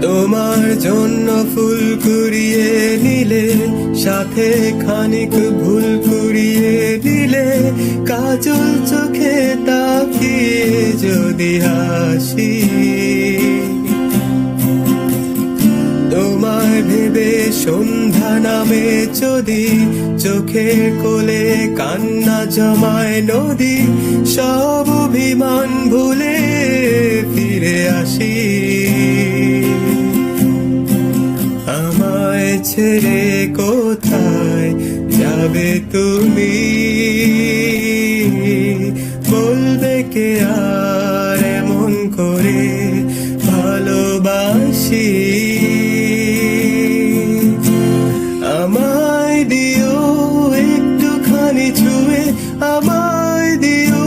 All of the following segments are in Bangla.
তোমার জন্য ফুল কুড়িয়ে নিলে, সাথে খানিক ভুল কুড়িয়ে দিলে, কাজল চোখে তাকিয়ে যদি হাসি, তোমায় ভেবে সন্ধ্যা নামে যদি চোখের কোলে কান্না জমায় নদী, সব অভিমান ভুলে ফিরে আসি। আমায় ছেড়ে কোথায় যাবে তুমি, বলবে কে আর এমন করে ভালোবাসি। আমায় দিও একটুখানি ছুঁয়ে, আমায় দিও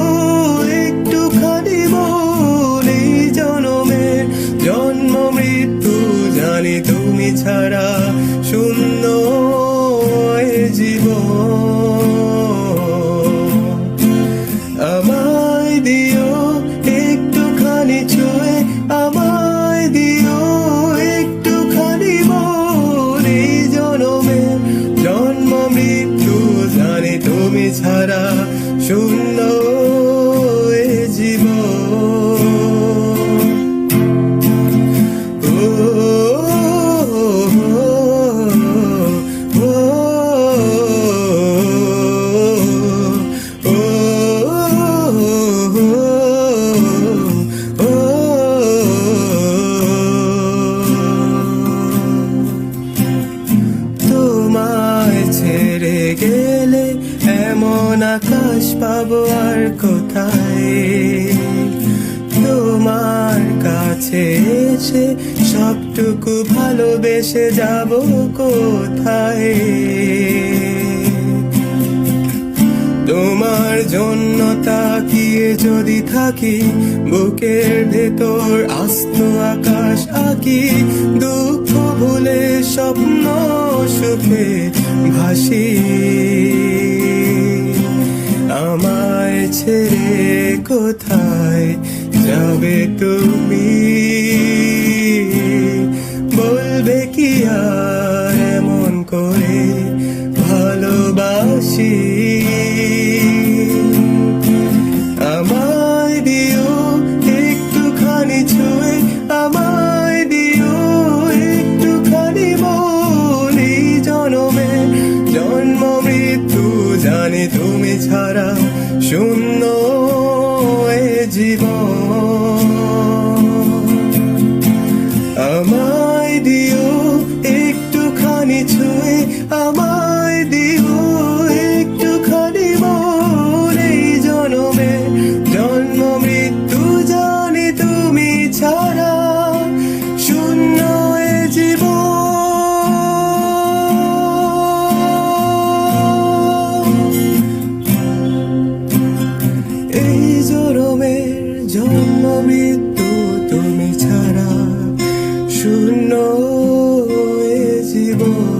একটুখানি মন। এই জনমের জন্ম মৃত্যু জানি তুমি ছাড়া শূন্য এ জীবন। আমায় দিও একটুখানি ছুঁয়ে, আমায় দিও একটুখানি মন। এই জনমের জন্ম মৃত্যু জানি তুমি ছাড়া শূন্য এ জীবন। তোমায় ছেড়ে গেলে এমন আকাশ পাবো আর কোথায়, তোমার কাছে এসে সবটুকু ভালোবেসে যাব কোথায়। তোমার জন্য তাকিয়ে যদি থাকি, বুকের ভেতর আস্ত আকাশ আঁকি, দুঃখ ভুলে স্বপ্ন সুখে ভাসি। আমায় ছেড়ে কোথায় যাবে তুমি, বলবে কি আর এমন করে ভালোবাসি। আমায় দিও একটুখানি ছুঁয়ে, আমায় দিও একটুখানি মন। এই জনমে জন্ম মৃত্যু জানি তুমি ছাড়া শূন্য এ জীবন। আমায় দিও একটুখানি ছুঁয়ে, আমায় দিও একটুখানি মন। এই জনমে জন্ম মৃত্যু জানি তুমি ছাড়া শূন্য এ জীবন। এই জনমের জন্ম মৃত্যু তুমি ছাড়া শূন্য এ জীবন।